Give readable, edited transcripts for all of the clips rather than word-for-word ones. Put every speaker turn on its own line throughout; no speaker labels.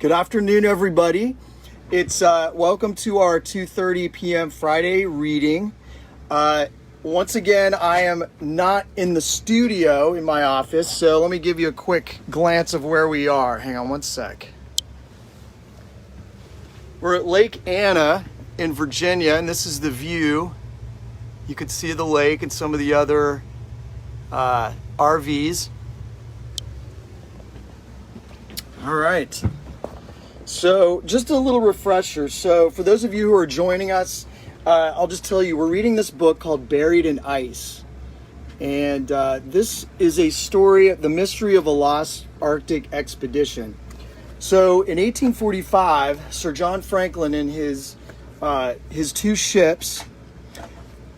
Good afternoon, everybody. It's welcome to our 2:30 p.m. Friday reading. Once again, I am not in the studio in my office, so let me give you a quick glance of where we are. Hang on one sec. We're at Lake Anna in Virginia, and this is the view. You can see the lake and some of the other RVs. All right. So just a little refresher. So for those of you who are joining us, I'll just tell you, we're reading this book called Buried in Ice. And this is a story of the mystery of a lost Arctic expedition. So in 1845, Sir John Franklin and his two ships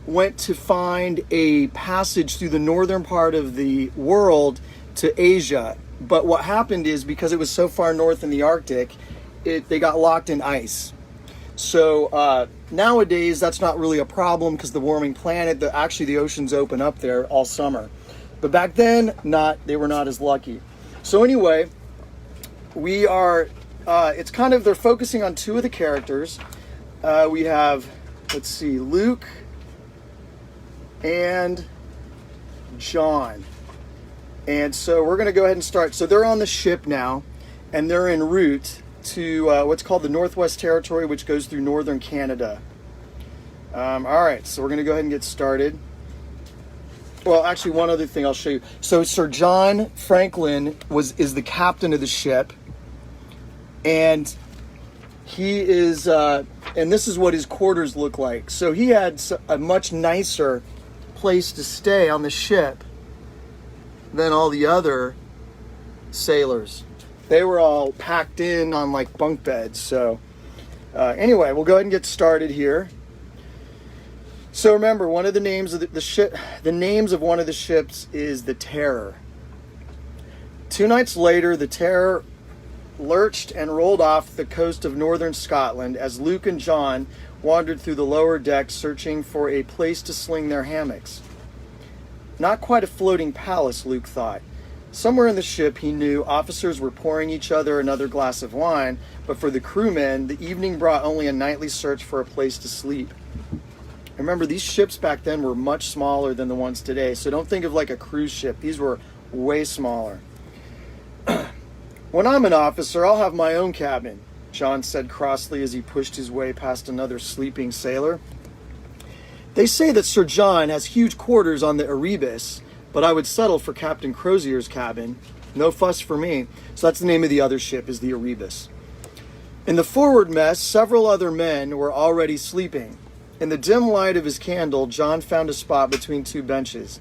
went to find a passage through the northern part of the world to Asia. But what happened is, because it was so far north in the Arctic, they got locked in ice. So nowadays, that's not really a problem because the warming planet, actually the oceans open up there all summer. But back then, they were not as lucky. So anyway, we are, it's kind of, they're focusing on two of the characters. We have, let's see, Luke and John. And so we're going to go ahead and start. So they're on the ship now, and they're en route to what's called the Northwest Territory, which goes through northern Canada. All right, so we're going to go ahead and get started. Well, actually, one other thing I'll show you. So Sir John Franklin is the captain of the ship, and he is, and this is what his quarters look like. So he had a much nicer place to stay on the ship than all the other sailors. They were all packed in on like bunk beds. So anyway, we'll go ahead and get started here. So remember, one of the names of the ship, the names of one of the ships is the Terror. 2 nights later, the Terror lurched and rolled off the coast of northern Scotland as Luke and John wandered through the lower deck searching for a place to sling their hammocks. Not quite a floating palace, Luke thought. Somewhere in the ship, he knew, officers were pouring each other another glass of wine, but for the crewmen, the evening brought only a nightly search for a place to sleep. Remember, these ships back then were much smaller than the ones today, so don't think of like a cruise ship. These were way smaller. When I'm an officer, I'll have my own cabin, John said crossly as he pushed his way past another sleeping sailor. They say that Sir John has huge quarters on the Erebus, but I would settle for Captain Crozier's cabin. No fuss for me. So that's the name of the other ship, is the Erebus. In the forward mess, several other men were already sleeping. In the dim light of his candle, John found a spot between two benches.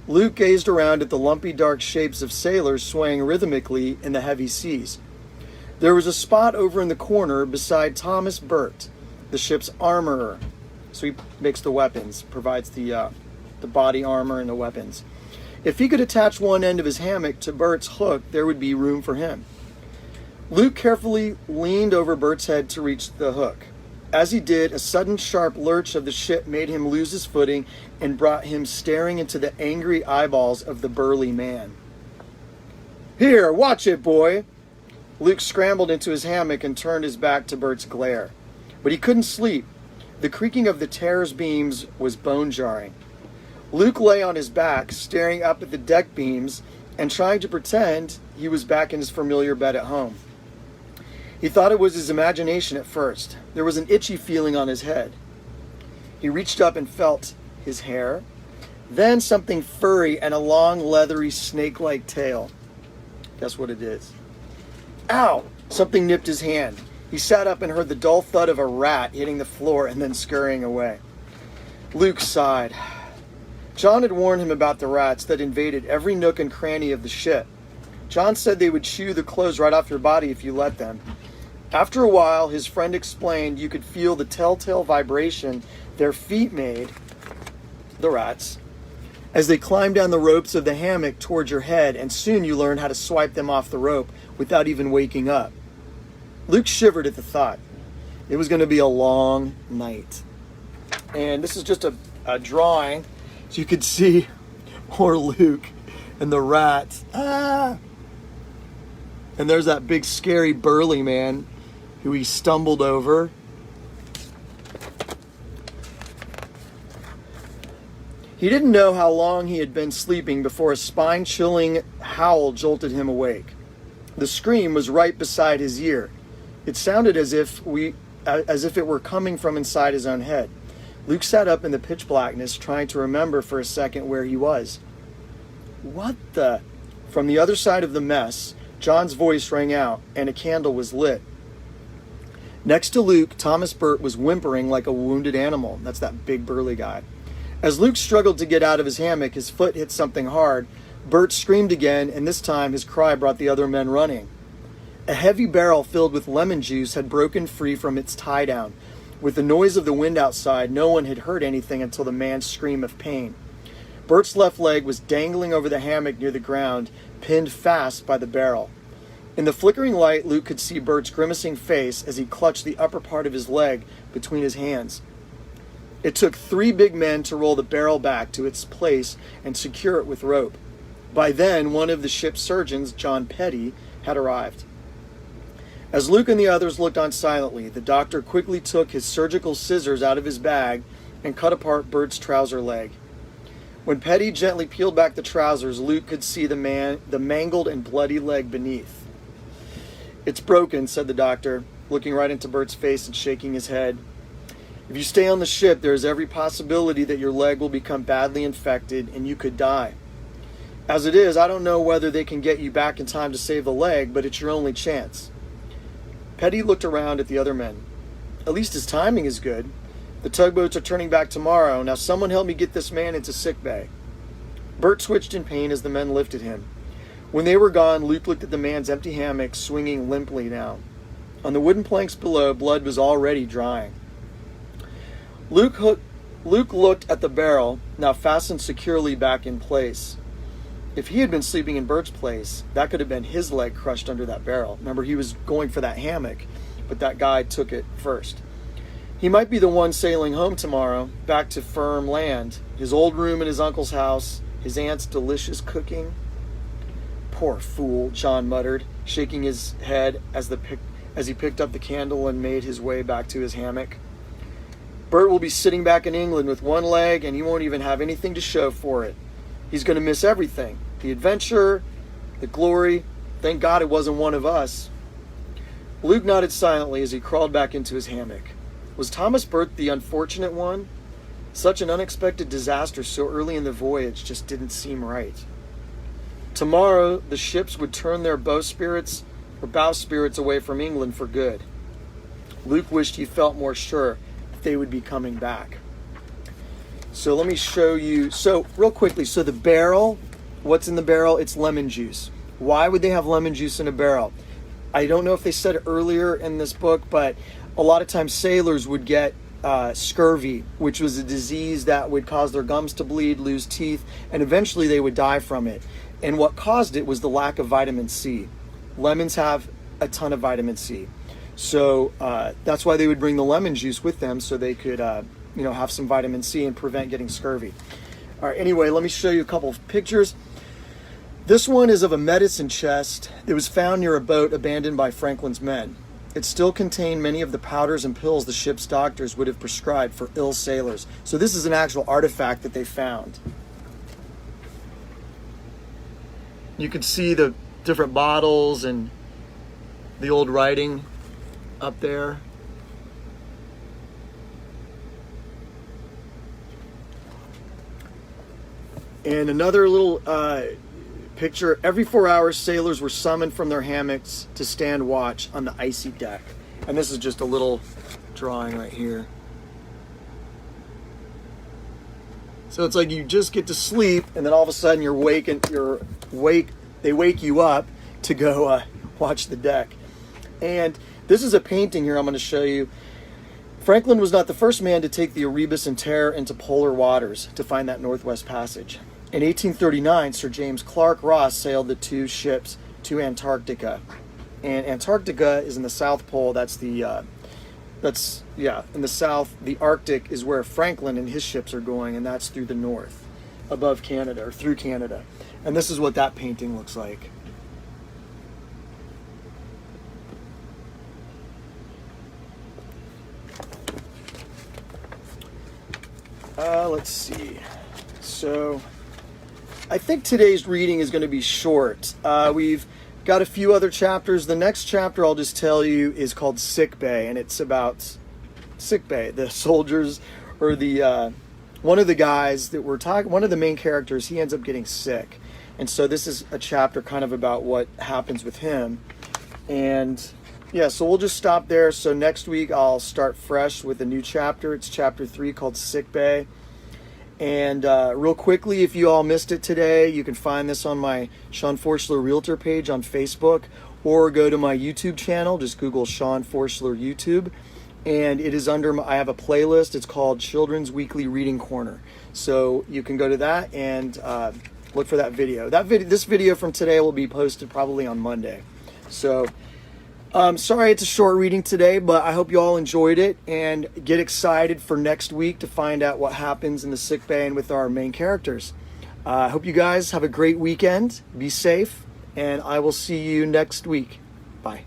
Luke gazed around at the lumpy dark shapes of sailors swaying rhythmically in the heavy seas. There was a spot over in the corner beside Thomas Burt, the ship's armorer. So he makes the weapons, provides the body armor and the weapons. If he could attach one end of his hammock to Bert's hook, there would be room for him. Luke carefully leaned over Bert's head to reach the hook. As he did, a sudden sharp lurch of the ship made him lose his footing and brought him staring into the angry eyeballs of the burly man. "Here, watch it, boy!" Luke scrambled into his hammock and turned his back to Bert's glare. But he couldn't sleep. The creaking of the Terror's beams was bone-jarring. Luke lay on his back, staring up at the deck beams and trying to pretend he was back in his familiar bed at home. He thought it was his imagination at first. There was an itchy feeling on his head. He reached up and felt his hair, then something furry and a long, leathery, snake-like tail. Guess what it is? Ow! Something nipped his hand. He sat up and heard the dull thud of a rat hitting the floor and then scurrying away. Luke sighed. John had warned him about the rats that invaded every nook and cranny of the ship. John said they would chew the clothes right off your body if you let them. After a while, his friend explained you could feel the telltale vibration their feet made, the rats, as they climbed down the ropes of the hammock towards your head, and soon you learn how to swipe them off the rope without even waking up. Luke shivered at the thought. It was going to be a long night. And this is just a drawing, so you could see poor Luke and the rats. And there's that big scary burly man who he stumbled over. He didn't know how long he had been sleeping before a spine-chilling howl jolted him awake. The scream was right beside his ear. It sounded as if it were coming from inside his own head. Luke sat up in the pitch blackness, trying to remember for a second where he was. What the? From the other side of the mess, John's voice rang out, and a candle was lit. Next to Luke, Thomas Burt was whimpering like a wounded animal. That's that big burly guy. As Luke struggled to get out of his hammock, his foot hit something hard. Burt screamed again, and this time his cry brought the other men running. A heavy barrel filled with lemon juice had broken free from its tie-down. With the noise of the wind outside, no one had heard anything until the man's scream of pain. Bert's left leg was dangling over the hammock near the ground, pinned fast by the barrel. In the flickering light, Luke could see Bert's grimacing face as he clutched the upper part of his leg between his hands. It took 3 big men to roll the barrel back to its place and secure it with rope. By then, one of the ship's surgeons, John Petty, had arrived. As Luke and the others looked on silently, the doctor quickly took his surgical scissors out of his bag and cut apart Bert's trouser leg. When Petty gently peeled back the trousers, Luke could see the mangled and bloody leg beneath. "It's broken," said the doctor, looking right into Bert's face and shaking his head. "If you stay on the ship, there is every possibility that your leg will become badly infected and you could die. As it is, I don't know whether they can get you back in time to save the leg, but it's your only chance." Petty looked around at the other men. "At least his timing is good. The tugboats are turning back tomorrow. Now someone help me get this man into sickbay." Bert twitched in pain as the men lifted him. When they were gone, Luke looked at the man's empty hammock swinging limply now. On the wooden planks below, blood was already drying. Luke looked at the barrel, now fastened securely back in place. If he had been sleeping in Bert's place, that could have been his leg crushed under that barrel. Remember, he was going for that hammock, but that guy took it first. He might be the one sailing home tomorrow, back to firm land, his old room in his uncle's house, his aunt's delicious cooking. "Poor fool," John muttered, shaking his head as he picked up the candle and made his way back to his hammock. "Bert will be sitting back in England with one leg, and he won't even have anything to show for it. He's going to miss everything. The adventure, the glory. Thank God it wasn't one of us." Luke nodded silently as he crawled back into his hammock. Was Thomas Burt the unfortunate one? Such an unexpected disaster so early in the voyage just didn't seem right. Tomorrow, the ships would turn their bowsprit away from England for good. Luke wished he felt more sure that they would be coming back. So let me show you. So real quickly, so the barrel, what's in the barrel? It's lemon juice. Why would they have lemon juice in a barrel? I don't know if they said it earlier in this book, but a lot of times sailors would get scurvy, which was a disease that would cause their gums to bleed, lose teeth, and eventually they would die from it. And what caused it was the lack of vitamin C. Lemons have a ton of vitamin C. So that's why they would bring the lemon juice with them so they could have some vitamin C and prevent getting scurvy. All right, anyway, let me show you a couple of pictures. This one is of a medicine chest that was found near a boat abandoned by Franklin's men. It still contained many of the powders and pills the ship's doctors would have prescribed for ill sailors. So this is an actual artifact that they found. You can see the different bottles and the old writing up there. And another little picture. Every 4 hours, sailors were summoned from their hammocks to stand watch on the icy deck. And this is just a little drawing right here. So it's like you just get to sleep, and then all of a sudden they wake you up to go watch the deck. And this is a painting here I'm going to show you. Franklin was not the first man to take the Erebus and Terror into polar waters to find that Northwest Passage. In 1839, Sir James Clark Ross sailed the 2 ships to Antarctica. And Antarctica is in the South Pole. In the south. The Arctic is where Franklin and his ships are going, and that's through the north, above Canada, or through Canada. And this is what that painting looks like. Let's see. So I think today's reading is going to be short. We've got a few other chapters. The next chapter, I'll just tell you, is called Sick Bay, and it's about sick bay. The soldiers, or the one of the guys that we're talking, one of the main characters, he ends up getting sick, and so this is a chapter kind of about what happens with him. And yeah, so we'll just stop there. So next week I'll start fresh with a new chapter. It's chapter 3 called Sick Bay. And real quickly, if you all missed it today, you can find this on my Sean Forschler Realtor page on Facebook, or go to my YouTube channel. Just Google Sean Forschler YouTube, and it is under I have a playlist. It's called Children's Weekly Reading Corner. So you can go to that and look for that video. This video from today will be posted probably on Monday. So sorry it's a short reading today, but I hope you all enjoyed it, and get excited for next week to find out what happens in the sick bay and with our main characters. I hope you guys have a great weekend. Be safe, and I will see you next week. Bye.